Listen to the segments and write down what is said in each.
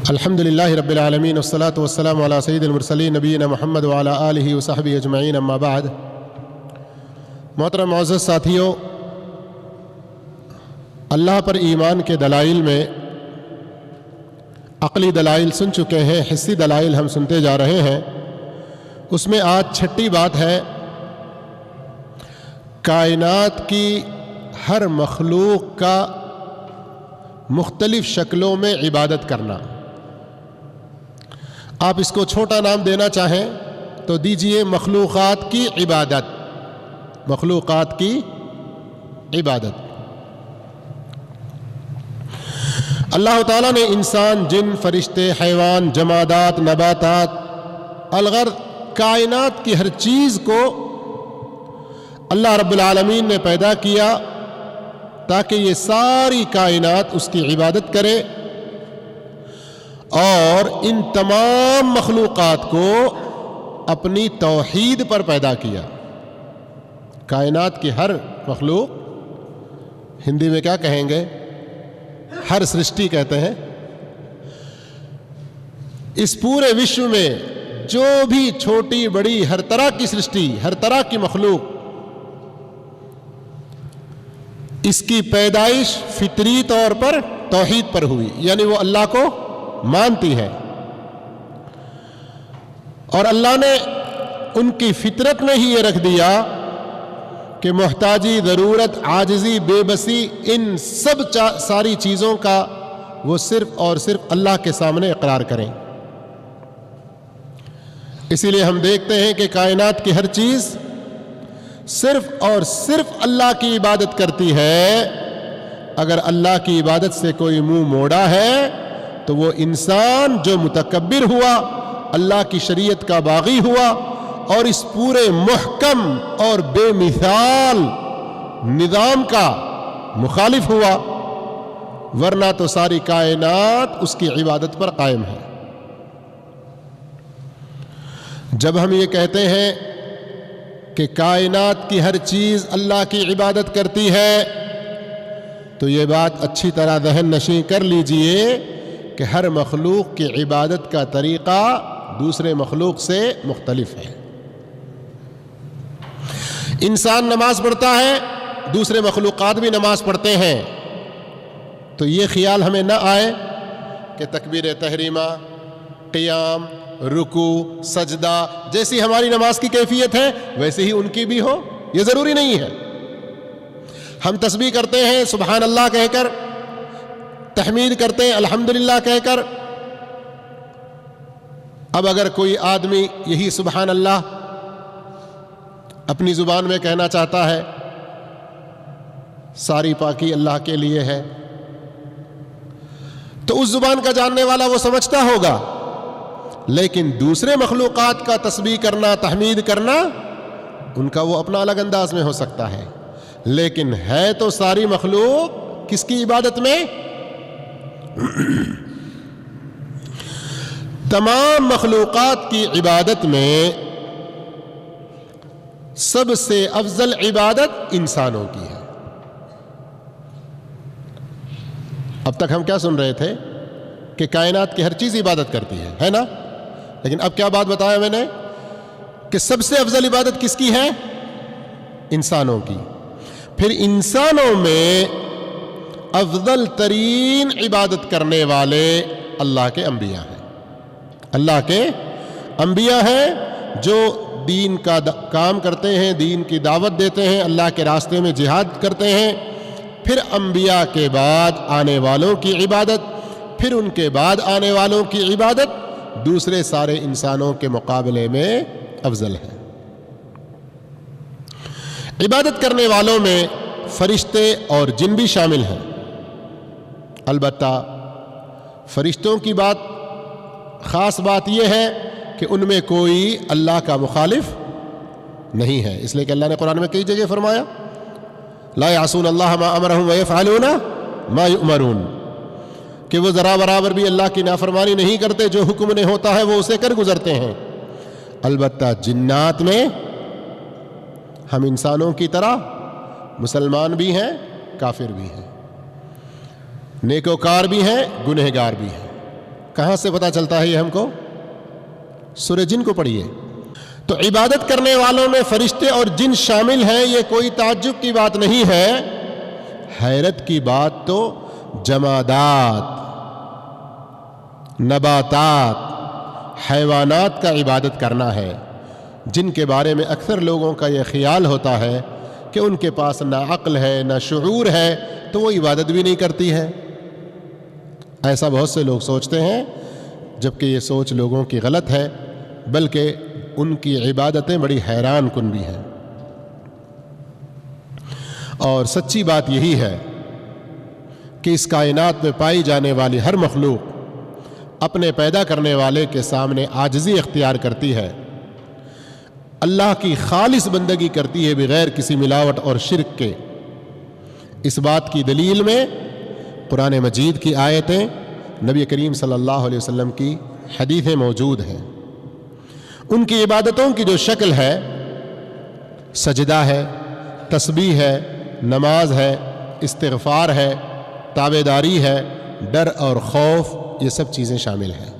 الحمدللہ رب العالمین والصلاة والسلام علی سید المرسلین نبینا محمد وعلی آلہ وصحبہ اجمعین، اما بعد۔ محترم معزز ساتھیوں، اللہ پر ایمان کے دلائل میں عقلی دلائل سن چکے ہیں، حسی دلائل ہم سنتے جا رہے ہیں۔ اس میں آج چھٹی بات ہے کائنات کی ہر مخلوق کا مختلف شکلوں میں عبادت کرنا۔ آپ اس کو چھوٹا نام دینا چاہیں تو دیجئے مخلوقات کی عبادت، مخلوقات کی عبادت۔ اللہ تعالیٰ نے انسان، جن، فرشتے، حیوان، جمادات، نباتات، الغرض کائنات کی ہر چیز کو اللہ رب العالمین نے پیدا کیا تاکہ یہ ساری کائنات اس کی عبادت کرے، اور ان تمام مخلوقات کو اپنی توحید پر پیدا کیا۔ کائنات کی ہر مخلوق، ہندی میں کیا کہیں گے، ہر سرشٹی کہتے ہیں، اس پورے وشو میں جو بھی چھوٹی بڑی ہر طرح کی سرشٹی، ہر طرح کی مخلوق، اس کی پیدائش فطری طور پر توحید پر ہوئی، یعنی وہ اللہ کو مانتی ہے، اور اللہ نے ان کی فطرت میں ہی یہ رکھ دیا کہ محتاجی، ضرورت، عاجزی، بے بسی، ان سب ساری چیزوں کا وہ صرف اور صرف اللہ کے سامنے اقرار کریں۔ اسی لیے ہم دیکھتے ہیں کہ کائنات کی ہر چیز صرف اور صرف اللہ کی عبادت کرتی ہے۔ اگر اللہ کی عبادت سے کوئی منہ موڑا ہے تو وہ انسان جو متکبر ہوا، اللہ کی شریعت کا باغی ہوا، اور اس پورے محکم اور بے مثال نظام کا مخالف ہوا، ورنہ تو ساری کائنات اس کی عبادت پر قائم ہے۔ جب ہم یہ کہتے ہیں کہ کائنات کی ہر چیز اللہ کی عبادت کرتی ہے، تو یہ بات اچھی طرح ذہن نشین کر لیجئے کہ ہر مخلوق کی عبادت کا طریقہ دوسرے مخلوق سے مختلف ہے۔ انسان نماز پڑھتا ہے، دوسرے مخلوقات بھی نماز پڑھتے ہیں، تو یہ خیال ہمیں نہ آئے کہ تکبیر تحریمہ، قیام، رکوع، سجدہ جیسی ہماری نماز کی کیفیت ہے ویسے ہی ان کی بھی ہو، یہ ضروری نہیں ہے۔ ہم تسبیح کرتے ہیں سبحان اللہ کہہ کر، تحمید کرتے ہیں الحمدللہ کہہ کر۔ اب اگر کوئی آدمی یہی سبحان اللہ اپنی زبان میں کہنا چاہتا ہے، ساری پاکی اللہ کے لیے ہے، تو اس زبان کا جاننے والا وہ سمجھتا ہوگا، لیکن دوسرے مخلوقات کا تسبیح کرنا، تحمید کرنا، ان کا وہ اپنا الگ انداز میں ہو سکتا ہے، لیکن ہے تو ساری مخلوق کس کی عبادت میں؟ تمام مخلوقات کی عبادت میں سب سے افضل عبادت انسانوں کی ہے۔ اب تک ہم کیا سن رہے تھے کہ کائنات کی ہر چیز عبادت کرتی ہے نا؟ لیکن اب کیا بات بتایا میں نے کہ سب سے افضل عبادت کس کی ہے؟ انسانوں کی۔ پھر انسانوں میں افضل ترین عبادت کرنے والے اللہ کے انبیاء ہیں۔ اللہ کے انبیاء ہیں جو دین کا کام کرتے ہیں، دین کی دعوت دیتے ہیں، اللہ کے راستے میں جہاد کرتے ہیں۔ پھر انبیاء کے بعد آنے والوں کی عبادت، پھر ان کے بعد آنے والوں کی عبادت دوسرے سارے انسانوں کے مقابلے میں افضل ہے۔ عبادت کرنے والوں میں فرشتے اور جن بھی شامل ہیں۔ البتہ فرشتوں کی بات، خاص بات یہ ہے کہ ان میں کوئی اللہ کا مخالف نہیں ہے، اس لیے کہ اللہ نے قرآن میں کئی جگہ فرمایا لا یعصون اللہ ما امرہم ویفعلون ما یؤمرون، کہ وہ ذرا برابر بھی اللہ کی نافرمانی نہیں کرتے، جو حکم انہیں ہوتا ہے وہ اسے کر گزرتے ہیں۔ البتہ جنات میں ہم انسانوں کی طرح مسلمان بھی ہیں، کافر بھی ہیں، نیکوکار بھی ہیں، گنہگار بھی ہیں۔ کہاں سے پتہ چلتا ہے یہ ہم کو؟ سورہ جن کو پڑھیے. تو عبادت کرنے والوں میں فرشتے اور جن شامل ہیں، یہ کوئی تعجب کی بات نہیں ہے. حیرت کی بات تو جمادات، نباتات، حیوانات کا عبادت کرنا ہے، جن کے بارے میں اکثر لوگوں کا یہ خیال ہوتا ہے کہ ان کے پاس نہ عقل ہے نہ شعور ہے تو وہ عبادت بھی نہیں کرتی ہے. ایسا بہت سے لوگ سوچتے ہیں، جبکہ یہ سوچ لوگوں کی غلط ہے، بلکہ ان کی عبادتیں بڑی حیران کن بھی ہیں. اور سچی بات یہی ہے کہ اس کائنات میں پائی جانے والی ہر مخلوق اپنے پیدا کرنے والے کے سامنے عاجزی اختیار کرتی ہے، اللہ کی خالص بندگی کرتی ہے بغیر کسی ملاوٹ اور شرک کے. اس بات کی دلیل میں قرآن مجید کی آیتیں، نبی کریم صلی اللہ علیہ وسلم کی حدیثیں موجود ہیں. ان کی عبادتوں کی جو شکل ہے، سجدہ ہے، تسبیح ہے، نماز ہے، استغفار ہے، تابعداری ہے، ڈر اور خوف، یہ سب چیزیں شامل ہیں.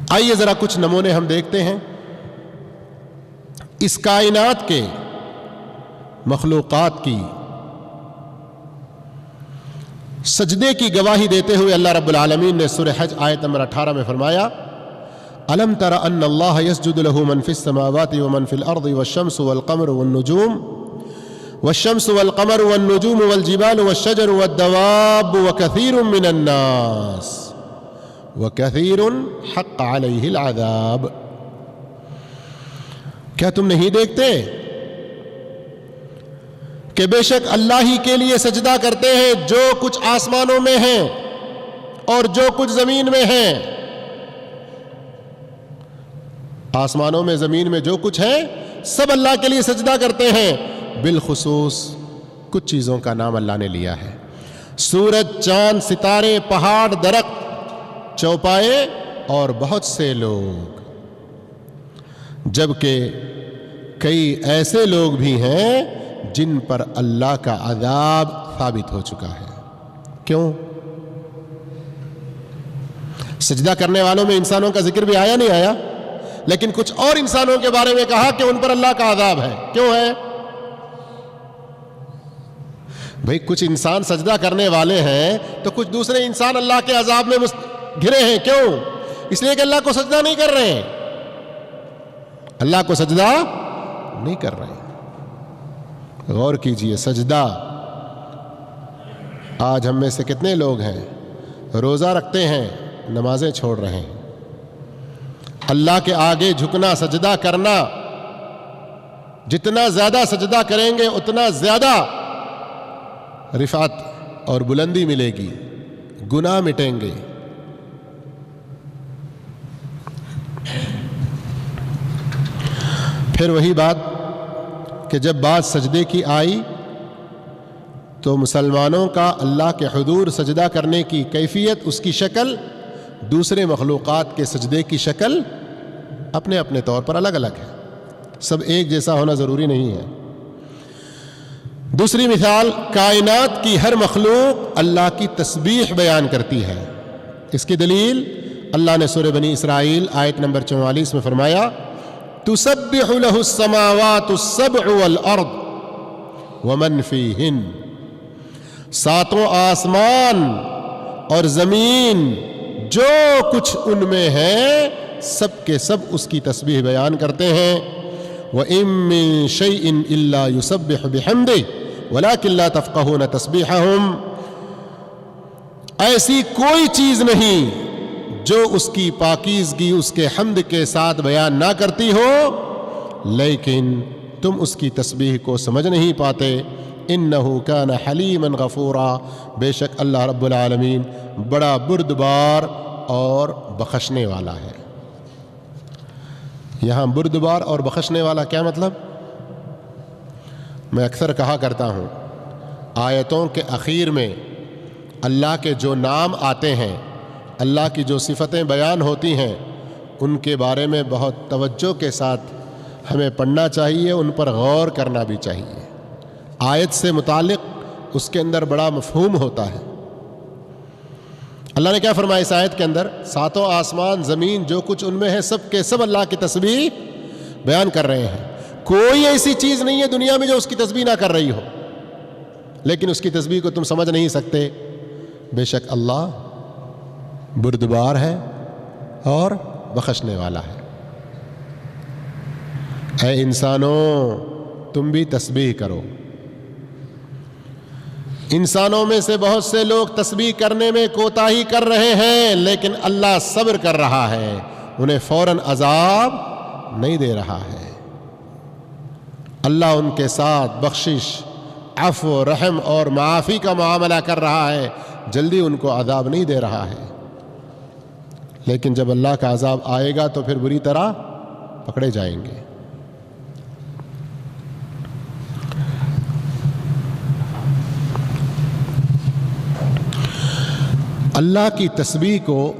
آئیے ذرا کچھ نمونے ہم دیکھتے ہیں. اس کائنات کے مخلوقات کی سجدے کی گواہی دیتے ہوئے اللہ رب العالمین نے سورہ حج آیت نمبر 18 میں فرمایا: أَلَمْ تَرَ أَنَّ اللَّهَ يَسْجُدُ لَهُ مَنْ فِي السَّمَاوَاتِ وَمَنْ فِي الْأَرْضِ وَالشَّمْسُ وَالْقَمَرُ وَالنُّجُومُ وَالْجِبَالُ وَالشَّجَرُ وَالدَّوَابُ وَكَثِيرٌ مِّنَ النَّاسِ وَكَثِيرٌ حَقَّ عَلَيْهِ الْعَذَابُ. کیا تم نہیں دیکھتے کہ بے شک اللہ ہی کے لیے سجدہ کرتے ہیں جو کچھ آسمانوں میں ہیں اور جو کچھ زمین میں ہیں. آسمانوں میں، زمین میں جو کچھ ہے سب اللہ کے لیے سجدہ کرتے ہیں. بالخصوص کچھ چیزوں کا نام اللہ نے لیا ہے: سورج، چاند، ستارے، پہاڑ، درخت، چوپائے اور بہت سے لوگ. جبکہ کئی ایسے لوگ بھی ہیں جن پر اللہ کا عذاب ثابت ہو چکا ہے. کیوں؟ سجدہ کرنے والوں میں انسانوں کا ذکر بھی آیا نہیں آیا؟ لیکن کچھ اور انسانوں کے بارے میں کہا کہ ان پر اللہ کا عذاب ہے. کیوں ہے؟ بھئی کچھ انسان سجدہ کرنے والے ہیں تو کچھ دوسرے انسان اللہ کے عذاب میں گھرے ہیں. کیوں؟ اس لیے کہ اللہ کو سجدہ نہیں کر رہے ہیں. اللہ کو سجدہ نہیں کر رہے ہیں. غور کیجئے، سجدہ آج ہم میں سے کتنے لوگ ہیں روزہ رکھتے ہیں، نمازیں چھوڑ رہے ہیں. اللہ کے آگے جھکنا، سجدہ کرنا، جتنا زیادہ سجدہ کریں گے اتنا زیادہ رفعت اور بلندی ملے گی، گناہ مٹیں گے. پھر وہی بات کہ جب بات سجدے کی آئی تو مسلمانوں کا اللہ کے حضور سجدہ کرنے کی کیفیت، اس کی شکل دوسرے مخلوقات کے سجدے کی شکل اپنے اپنے طور پر الگ الگ ہے. سب ایک جیسا ہونا ضروری نہیں ہے. دوسری مثال، کائنات کی ہر مخلوق اللہ کی تسبیح بیان کرتی ہے. اس کی دلیل اللہ نے سورہ بنی اسرائیل آیت نمبر 44 میں فرمایا: تسبح له السماوات السبع والارض ومن فیہن. ساتوں آسمان اور زمین جو کچھ ان میں ہے سب کے سب اس کی تسبیح بیان کرتے ہیں. وَإِن مِّن شَيْءٍ إِلَّا يُسَبِّحُ بِحَمْدِهِ وَلَكِن لَّا تَفْقَهُونَ تَسْبِيحَهُمْ. ایسی کوئی چیز نہیں جو اس کی پاکیزگی اس کے حمد کے ساتھ بیان نہ کرتی ہو، لیکن تم اس کی تسبیح کو سمجھ نہیں پاتے. انہو کان حلیما غفورا. بے شک اللہ رب العالمین بڑا بردبار اور بخشنے والا ہے. یہاں بردبار اور بخشنے والا کیا مطلب؟ میں اکثر کہا کرتا ہوں، آیتوں کے اخیر میں اللہ کے جو نام آتے ہیں، اللہ کی جو صفتیں بیان ہوتی ہیں، ان کے بارے میں بہت توجہ کے ساتھ ہمیں پڑھنا چاہیے، ان پر غور کرنا بھی چاہیے. آیت سے متعلق اس کے اندر بڑا مفہوم ہوتا ہے. اللہ نے کیا فرمایا اس آیت کے اندر؟ ساتوں آسمان زمین جو کچھ ان میں ہے سب کے سب اللہ کی تسبیح بیان کر رہے ہیں. کوئی ایسی چیز نہیں ہے دنیا میں جو اس کی تسبیح نہ کر رہی ہو، لیکن اس کی تسبیح کو تم سمجھ نہیں سکتے. بے شک اللہ بردبار ہے اور بخشنے والا ہے. اے انسانوں تم بھی تسبیح کرو. انسانوں میں سے بہت سے لوگ تسبیح کرنے میں کوتاہی کر رہے ہیں، لیکن اللہ صبر کر رہا ہے، انہیں فوراً عذاب نہیں دے رہا ہے. اللہ ان کے ساتھ بخشش، عفو، رحم اور معافی کا معاملہ کر رہا ہے، جلدی ان کو عذاب نہیں دے رہا ہے. لیکن جب اللہ کا عذاب آئے گا تو پھر بری طرح پکڑے جائیں گے. اللہ کی تسبیح کو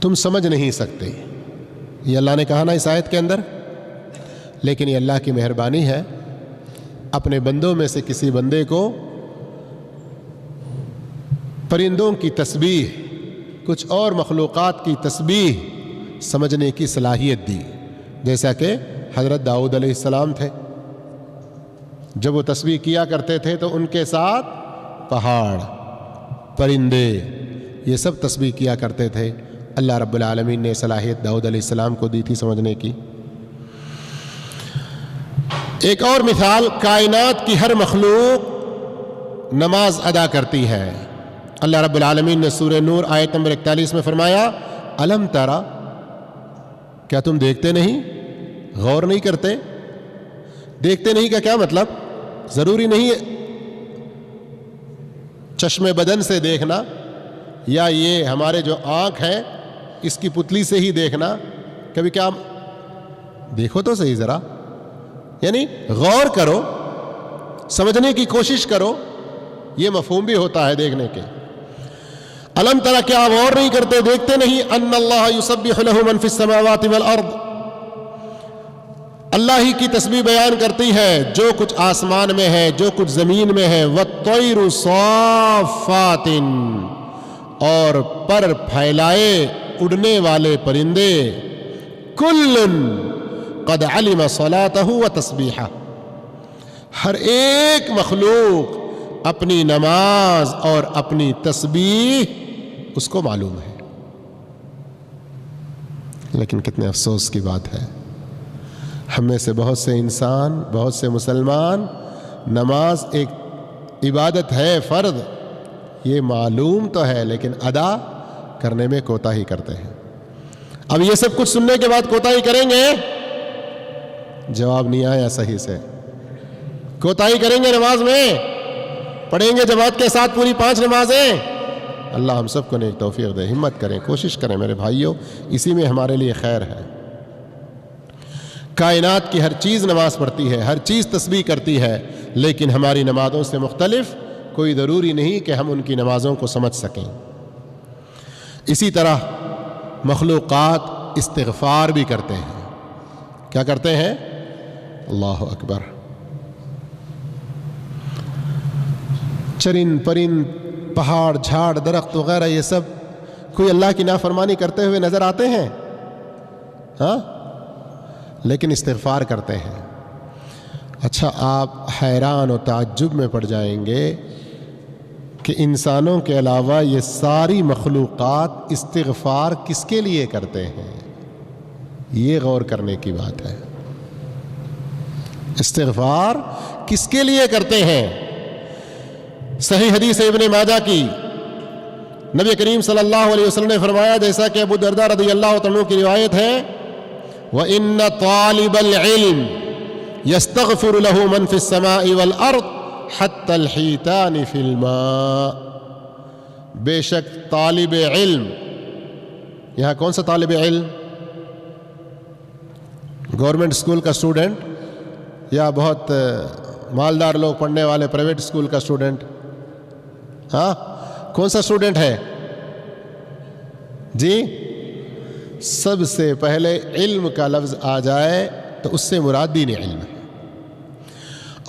تم سمجھ نہیں سکتے، یہ اللہ نے کہا نا اس آیت کے اندر. لیکن یہ اللہ کی مہربانی ہے، اپنے بندوں میں سے کسی بندے کو پرندوں کی تسبیح، کچھ اور مخلوقات کی تسبیح سمجھنے کی صلاحیت دی. جیسا کہ حضرت داؤد علیہ السلام تھے، جب وہ تسبیح کیا کرتے تھے تو ان کے ساتھ پہاڑ، پرندے، یہ سب تسبیح کیا کرتے تھے. اللہ رب العالمین نے صلاحیت داؤد علیہ السلام کو دی تھی سمجھنے کی. ایک اور مثال، کائنات کی ہر مخلوق نماز ادا کرتی ہے. اللہ رب العالمین نے سورہ نور آیت نمبر 41 میں فرمایا الم ترا، کیا تم دیکھتے نہیں، غور نہیں کرتے؟ دیکھتے نہیں کا کیا مطلب؟ ضروری نہیں ہے چشم بدن سے دیکھنا، یا یہ ہمارے جو آنکھ ہے اس کی پتلی سے ہی دیکھنا. کبھی کیا دیکھو تو صحیح ذرا، یعنی غور کرو، سمجھنے کی کوشش کرو، یہ مفہوم بھی ہوتا ہے دیکھنے کے. الم ترا، کیا آپ غور نہیں کرتے، دیکھتے نہیں، ان اللہ یسبح له من فی السماوات والارض، اللہ ہی کی تسبیح بیان کرتی ہے جو کچھ آسمان میں ہے، جو کچھ زمین میں ہے. والطیر صافات، اور پر پھیلائے اڑنے والے پرندے. کل قد علم صلاته وتسبیحہ، ہر ایک مخلوق اپنی نماز اور اپنی تسبیح اس کو معلوم ہے. لیکن کتنے افسوس کی بات ہے، ہم میں سے بہت سے انسان، بہت سے مسلمان نماز ایک عبادت ہے، فرض، یہ معلوم تو ہے لیکن ادا کرنے میں کوتاہی کرتے ہیں. اب یہ سب کچھ سننے کے بعد کوتاہی کریں گے؟ جواب نہیں آیا صحیح سے. کوتاہی کریں گے نماز میں؟ پڑھیں گے جماعت کے ساتھ پوری 5 نمازیں؟ اللہ ہم سب کو نیک توفیق دے. ہمت کریں، کوشش کریں میرے بھائیوں، اسی میں ہمارے لیے خیر ہے. کائنات کی ہر چیز نماز پڑھتی ہے، ہر چیز تسبیح کرتی ہے، لیکن ہماری نمازوں سے مختلف کوئی ضروری نہیں کہ ہم ان کی نمازوں کو سمجھ سکیں. اسی طرح مخلوقات استغفار بھی کرتے ہیں. کیا کرتے ہیں؟ اللہ اکبر. چرند پرند، پہاڑ، جھاڑ، درخت وغیرہ، یہ سب کوئی اللہ کی نافرمانی کرتے ہوئے نظر آتے ہیں؟ ہاں، لیکن استغفار کرتے ہیں. اچھا، آپ حیران و تعجب میں پڑ جائیں گے کہ انسانوں کے علاوہ یہ ساری مخلوقات استغفار کس کے لیے کرتے ہیں؟ یہ غور کرنے کی بات ہے. استغفار کس کے لیے کرتے ہیں؟ صحیح حدیث ابن ماجہ کی، نبی کریم صلی اللہ علیہ وسلم نے فرمایا، جیسا کہ ابو درداء رضی اللہ عنہ کی روایت ہے، وَإِنَّ طَالِبَ الْعِلْمِ يَسْتَغْفِرُ لَهُ مَنْ فِي السَّمَاءِ وَالْأَرْضِ حَتَّى الْحِيتَانِ فِي الْمَاءِ. بے شک طالب علم، یہاں کون سا طالب علم؟ گورنمنٹ اسکول کا اسٹوڈنٹ یا بہت مالدار لوگ پڑھنے والے پرائیویٹ اسکول کا اسٹوڈنٹ؟ ہاں، کون سا اسٹوڈنٹ ہے جی؟ سب سے پہلے علم کا لفظ آ جائے تو اس سے مراد دین علم ہے،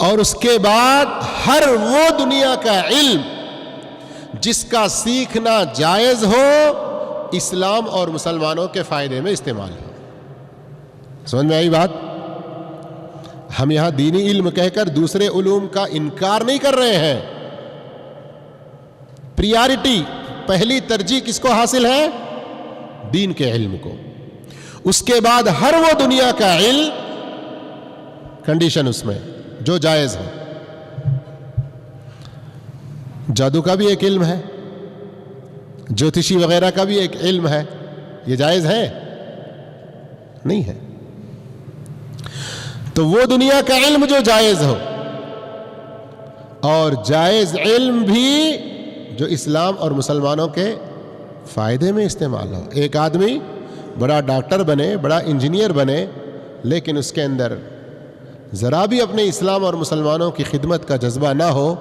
اور اس کے بعد ہر وہ دنیا کا علم جس کا سیکھنا جائز ہو، اسلام اور مسلمانوں کے فائدے میں استعمال ہو۔ سمجھ میں آئی بات؟ ہم یہاں دینی علم کہہ کر دوسرے علوم کا انکار نہیں کر رہے ہیں۔ پریارٹی، پہلی ترجیح کس کو حاصل ہے؟ دین کے علم کو۔ اس کے بعد ہر وہ دنیا کا علم، کنڈیشن اس میں جو جائز ہے۔ جادو کا بھی ایک علم ہے، جوتشی وغیرہ کا بھی ایک علم ہے، یہ جائز ہے؟ نہیں ہے۔ تو وہ دنیا کا علم جو جائز ہو، اور جائز علم بھی جو اسلام اور مسلمانوں کے فائدے میں استعمال ہو۔ ایک آدمی بڑا ڈاکٹر بنے، بڑا انجینئر بنے، لیکن اس کے اندر ذرا بھی اپنے اسلام اور مسلمانوں کی خدمت کا جذبہ نہ ہو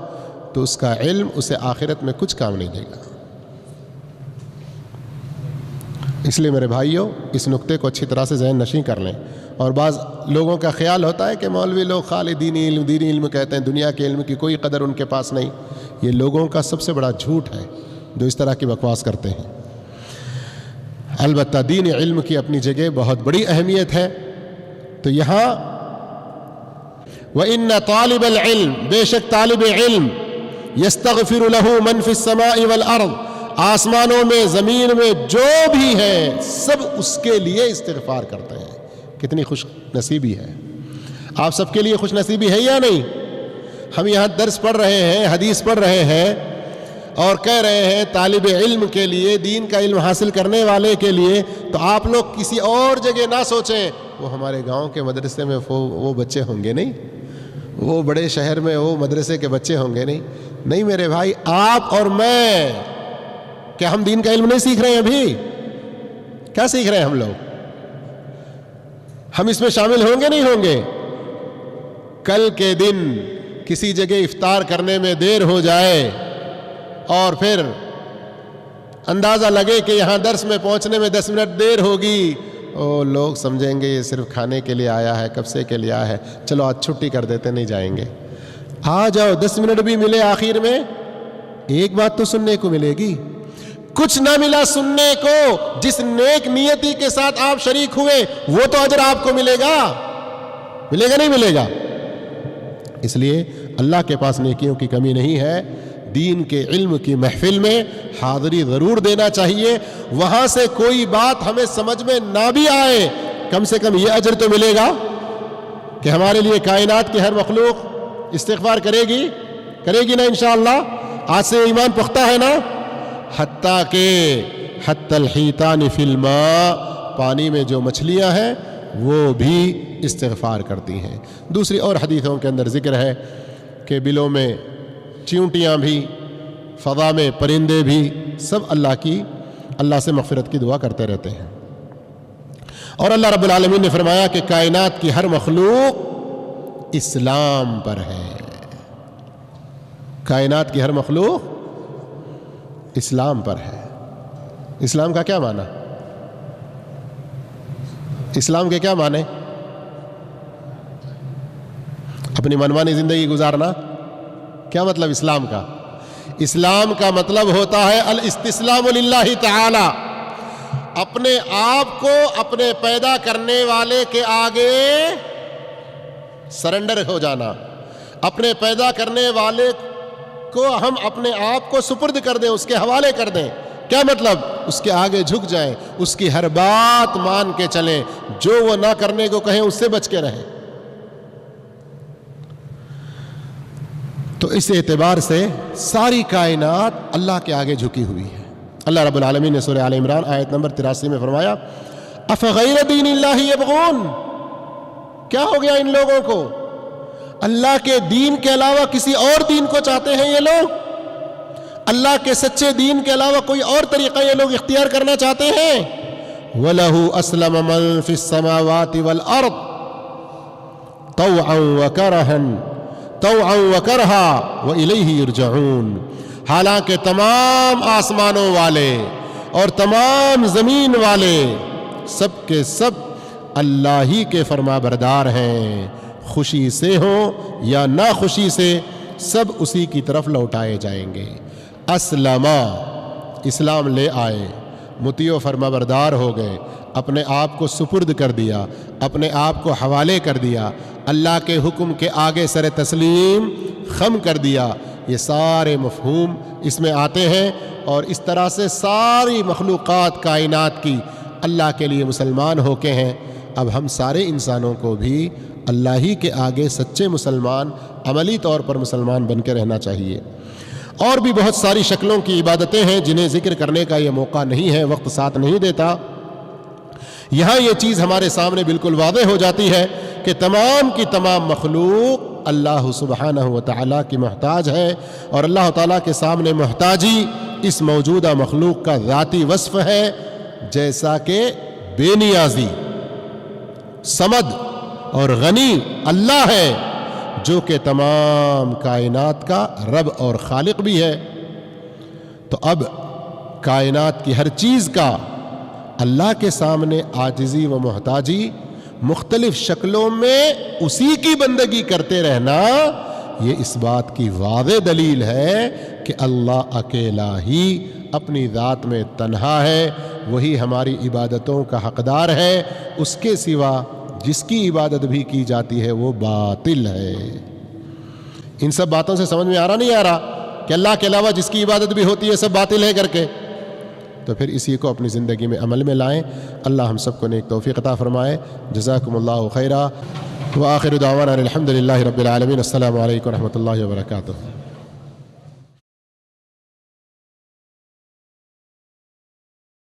تو اس کا علم اسے آخرت میں کچھ کام نہیں دے گا۔ اس لیے میرے بھائیوں، اس نقطے کو اچھی طرح سے ذہن نشین کر لیں۔ اور بعض لوگوں کا خیال ہوتا ہے کہ مولوی لوگ خالی دینی علم کہتے ہیں، دنیا کے علم کی کوئی قدر ان کے پاس نہیں۔ یہ لوگوں کا سب سے بڑا جھوٹ ہے جو اس طرح کی بکواس کرتے ہیں۔ البتہ دین علم کی اپنی جگہ بہت بڑی اہمیت ہے۔ تو یہاں وَإِنَّ طَالِبَ الْعِلْمِ، بے شک طالب علم، يَسْتَغْفِرُ لَهُ مَنْ فِي السَّمَاءِ وَالْأَرْضِ، آسمانوں میں زمین میں جو بھی ہے سب اس کے لیے استغفار کرتے ہیں۔ کتنی خوش نصیبی ہے! آپ سب کے لیے خوش نصیبی ہے یا نہیں؟ ہم یہاں درس پڑھ رہے ہیں، حدیث پڑھ رہے ہیں، اور کہہ رہے ہیں طالب علم کے لیے، دین کا علم حاصل کرنے والے کے لیے، تو آپ لوگ کسی اور جگہ نہ سوچیں وہ ہمارے گاؤں کے مدرسے میں وہ بچے ہوں گے نہیں، وہ بڑے شہر میں وہ مدرسے کے بچے ہوں گے نہیں میرے بھائی، آپ اور میں، کیا ہم دین کا علم نہیں سیکھ رہے ہیں ابھی؟ کیا سیکھ رہے ہیں ہم لوگ؟ ہم اس میں شامل ہوں گے نہیں ہوں گے؟ کل کے دن کسی جگہ افطار کرنے میں دیر ہو جائے اور پھر اندازہ لگے کہ یہاں درس میں پہنچنے میں 10 منٹ دیر ہوگی، لوگ سمجھیں گے یہ صرف کھانے کے لیے آیا ہے، کب سے کے لیے آیا ہے، چلو آج چھٹی کر دیتے، نہیں جائیں گے۔ آ جاؤ، 10 منٹ بھی ملے، آخر میں ایک بات تو سننے کو ملے گی۔ کچھ نہ ملا سننے کو، جس نیک نیتی کے ساتھ آپ شریک ہوئے وہ تو اجر آپ کو ملے گا نہیں ملے گا؟ اس لیے اللہ کے پاس نیکیوں کی کمی نہیں ہے۔ دین کے علم کی محفل میں حاضری ضرور دینا چاہیے، وہاں سے کوئی بات ہمیں سمجھ میں نہ بھی آئے، کم سے کم یہ اجر تو ملے گا کہ ہمارے لیے کائنات کی ہر مخلوق استغفار کرے گی نا انشاءاللہ۔ آج سے ایمان پختہ ہے نا؟ حتیٰ کہ حتی الحیتان فی الماء، پانی میں جو مچھلیاں ہیں وہ بھی استغفار کرتی ہیں۔ دوسری اور حدیثوں کے اندر ذکر ہے کہ بلوں میں چیونٹیاں بھی، فضا میں پرندے بھی، سب اللہ سے مغفرت کی دعا کرتے رہتے ہیں۔ اور اللہ رب العالمین نے فرمایا کہ کائنات کی ہر مخلوق اسلام پر ہے۔ کائنات کی ہر مخلوق اسلام پر ہے۔ اسلام کا کیا معنی؟ اسلام کے کیا معنی؟ اپنی منمانی زندگی گزارنا؟ کیا مطلب اسلام کا؟ اسلام کا مطلب ہوتا ہے الاستسلام للہ تعالی، اپنے آپ کو اپنے پیدا کرنے والے کے آگے سرنڈر ہو جانا، اپنے پیدا کرنے والے کو ہم اپنے آپ کو سپرد کر دیں، اس کے حوالے کر دیں۔ کیا مطلب؟ اس کے آگے جھک جائیں، اس کی ہر بات مان کے چلیں، جو وہ نہ کرنے کو کہیں اس سے بچ کے رہیں۔ تو اس اعتبار سے ساری کائنات اللہ کے آگے جھکی ہوئی ہے۔ اللہ رب العالمین نے سورہ آل عمران آیت نمبر 83 میں فرمایا افغیر دین اللہ یبغون، کیا ہو گیا ان لوگوں کو؟ اللہ کے دین کے علاوہ کسی اور دین کو چاہتے ہیں یہ لوگ؟ اللہ کے سچے دین کے علاوہ کوئی اور طریقہ یہ لوگ اختیار کرنا چاہتے ہیں؟ وَلَهُ أَسْلَمَ مَن فِي السَّمَاوَاتِ وَالْأَرْضِ طَوْعًا وَكَرْهًا وَإِلَيْهِ يُرْجَعُونَ، حالانکہ تمام آسمانوں والے اور تمام زمین والے سب کے سب اللہ ہی کے فرما بردار ہیں، خوشی سے ہوں یا ناخوشی سے سب اسی کی طرف لوٹائے جائیں گے۔ اسلما، اسلام لے آئے، مطیع و فرما بردار ہو گئے، اپنے آپ کو سپرد کر دیا، اپنے آپ کو حوالے کر دیا، اللہ کے حکم کے آگے سر تسلیم خم کر دیا. یہ سارے مفہوم اس میں آتے ہیں، اور اس طرح سے ساری مخلوقات کائنات کی اللہ کے لیے مسلمان ہو کے ہیں. اب ہم سارے انسانوں کو بھی اللہ ہی کے آگے سچے مسلمان، عملی طور پر مسلمان بن کے رہنا چاہیے. اور بھی بہت ساری شکلوں کی عبادتیں ہیں جنہیں ذکر کرنے کا یہ موقع نہیں ہے، وقت ساتھ نہیں دیتا. یہاں یہ چیز ہمارے سامنے بالکل واضح ہو جاتی ہے کہ تمام کی تمام مخلوق اللہ سبحانہ و تعالیٰ کی محتاج ہے، اور اللہ تعالیٰ کے سامنے محتاجی اس موجودہ مخلوق کا ذاتی وصف ہے، جیسا کہ بے نیازی، صمد اور غنی اللہ ہے، جو کہ تمام کائنات کا رب اور خالق بھی ہے. تو اب کائنات کی ہر چیز کا اللہ کے سامنے عاجزی و محتاجی مختلف شکلوں میں اسی کی بندگی کرتے رہنا، یہ اس بات کی واضح دلیل ہے کہ اللہ اکیلا ہی اپنی ذات میں تنہا ہے، وہی ہماری عبادتوں کا حقدار ہے. اس کے سوا جس کی عبادت بھی کی جاتی ہے وہ باطل ہے. ان سب باتوں سے سمجھ میں آ رہا نہیں آ رہا کہ اللہ کے علاوہ جس کی عبادت بھی ہوتی ہے سب باطل ہے کر کے؟ تو پھر اسی کو اپنی زندگی میں عمل میں لائیں. اللہ ہم سب کو نیک توفیق عطا فرمائے. جزاکم اللہ خیرا، وآخر دعوانا الحمد للہ رب العالمین. السلام علیکم ورحمۃ اللہ وبرکاتہ.